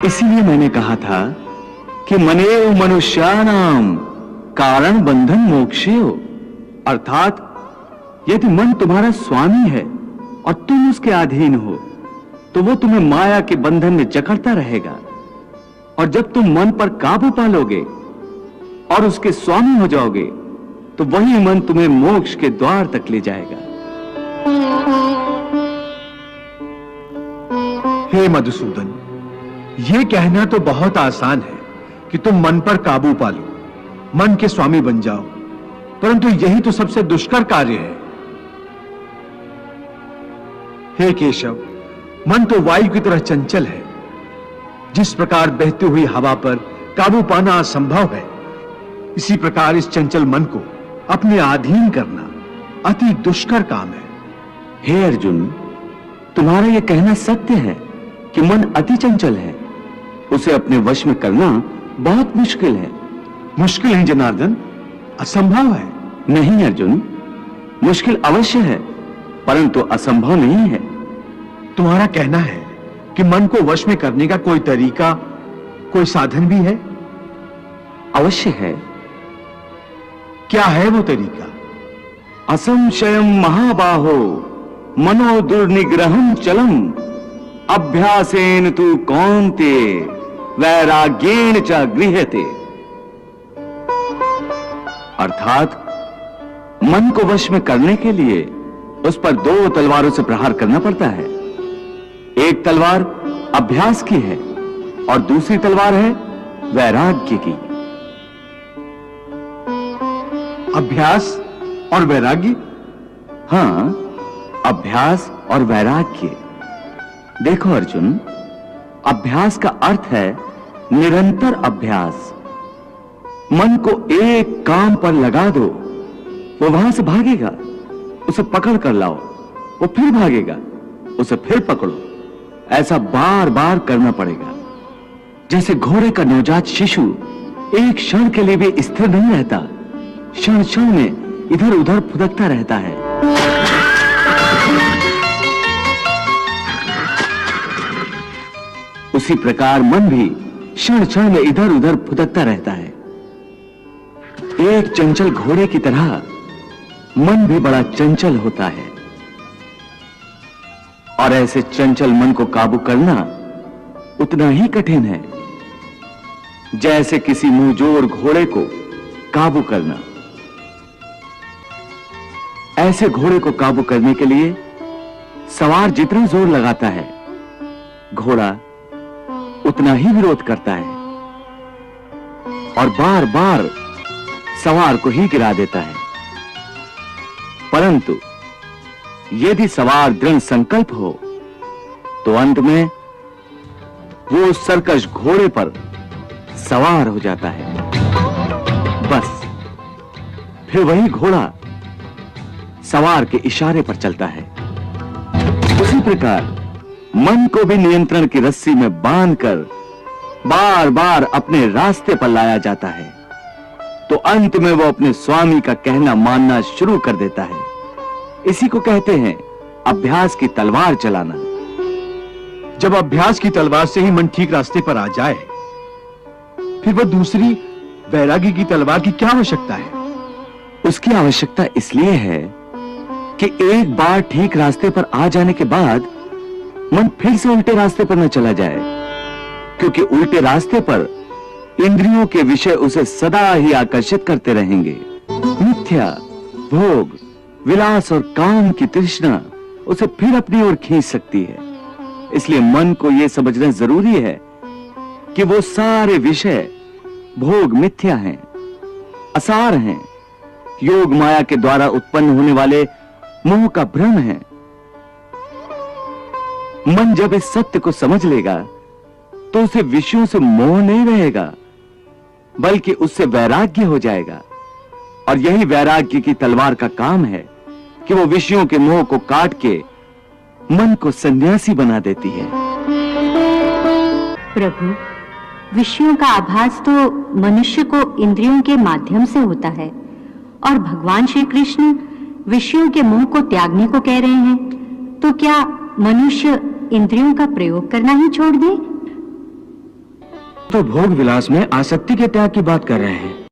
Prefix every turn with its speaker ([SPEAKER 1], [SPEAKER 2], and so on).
[SPEAKER 1] इसीलिए मैंने कहा था कि मनेव मनुष्याणाम कारण बंधन मोक्षेय, अर्थात यदि मन तुम्हारा स्वामी है और तुम उसके अधीन हो तो वो तुम्हें माया के बंधन में जकड़ता रहेगा, और जब तुम मन पर काबू पालोगे और उसके स्वामी हो जाओगे तो वही मन तुम्हें मोक्ष के द्वार तक ले जाएगा।
[SPEAKER 2] हे मधुसूदन, यह कहना तो बहुत आसान है कि तुम मन पर काबू पालो, मन के स्वामी बन जाओ, परंतु यही तो सबसे दुष्कर कार्य है। हे केशव, मन तो वायु की तरह चंचल है। जिस प्रकार बहती हुई हवा पर काबू पाना असंभव है, इसी प्रकार इस चंचल मन को अपने अधीन करना अति दुष्कर काम है।
[SPEAKER 1] हे अर्जुन, तुम्हारा यह कहना सत्य है कि मन अति चंचल है, उसे अपने वश में करना बहुत मुश्किल है।
[SPEAKER 2] मुश्किल है जनार्दन, असंभव है।
[SPEAKER 1] नहीं अर्जुन, मुश्किल अवश्य है परंतु असंभव नहीं है।
[SPEAKER 2] तुम्हारा कहना है कि मन को वश में करने का कोई तरीका, कोई साधन भी है?
[SPEAKER 1] अवश्य है।
[SPEAKER 2] क्या है वो तरीका?
[SPEAKER 1] असंशयम महाबाहो मनो दुर्निग्रहम चलम अभ्यासेन तु कौन्ते वैराग्येन च गृह्यते। अर्थात मन को वश में करने के लिए उस पर दो तलवारों से प्रहार करना पड़ता है। एक तलवार अभ्यास की है और दूसरी तलवार है वैराग्य की।
[SPEAKER 2] अभ्यास और वैराग्य?
[SPEAKER 1] हां, अभ्यास और वैराग्य। देखो अर्जुन, अभ्यास का अर्थ है निरंतर अभ्यास। मन को एक काम पर लगा दो, वो वहां से भागेगा, उसे पकड़ कर लाओ, वो फिर भागेगा, उसे फिर पकड़ो। ऐसा बार बार करना पड़ेगा। जैसे घोड़े का नवजात शिशु एक क्षण के लिए भी स्थिर नहीं रहता, क्षण क्षण में इधर उधर फुदकता रहता है। उसी प्रकार मन भी क्षण क्षण में इधर उधर फुदकता रहता है। एक चंचल घोड़े की तरह मन भी बड़ा चंचल होता है, और ऐसे चंचल मन को काबू करना उतना ही कठिन है जैसे किसी मुंहजोर घोड़े को काबू करना। ऐसे घोड़े को काबू करने के लिए सवार जितना जोर लगाता है, घोड़ा उतना ही विरोध करता है और बार बार सवार को ही गिरा देता है। परंतु यदि सवार दृढ़ संकल्प हो तो अंत में वो सरकश घोड़े पर सवार हो जाता है। बस फिर वही घोड़ा सवार के इशारे पर चलता है। उसी प्रकार मन को भी नियंत्रण की रस्सी में बांधकर बार बार अपने रास्ते पर लाया जाता है, तो अंत में वो अपने स्वामी का कहना मानना शुरू कर देता है। इसी को कहते हैं अभ्यास की तलवार चलाना।
[SPEAKER 2] जब अभ्यास की तलवार से ही मन ठीक रास्ते पर आ जाए, फिर वह दूसरी वैराग्य की तलवार की क्या आवश्यकता है?
[SPEAKER 1] उसकी आवश्यकता इसलिए है कि एक बार ठीक रास्ते पर आ जाने के बाद मन फिर से उल्टे रास्ते पर न चला जाए, क्योंकि उल्टे रास्ते पर इंद्रियों के विषय उसे सदा ही आकर्षित करते रहेंगे। मिथ्या, भोग, विलास और काम की तृष्णा उसे फिर अपनी ओर खींच सकती है। इसलिए मन को यह समझना जरूरी है कि वो सारे विषय भोग मिथ्या हैं, असार हैं, योग माया के द्वारा उत्पन्न होने वाले मोह का भ्रम है। मन जब इस सत्य को समझ लेगा तो उसे विषयों से मोह नहीं रहेगा, बल्कि उससे वैराग्य हो जाएगा। और यही वैराग्य की तलवार का काम है कि वो विषयों के मोह को काट के मन को सन्यासी बना देती है।
[SPEAKER 3] प्रभु, विषयों का आभास तो मनुष्य को इंद्रियों के माध्यम से होता है, और भगवान श्री कृष्ण विषयों के मोह को त्यागने को कह रहे हैं, तो क्या मनुष्य इंद्रियों का प्रयोग करना ही छोड़ दे?
[SPEAKER 1] तो भोग विलास में आसक्ति के त्याग की बात कर रहे हैं।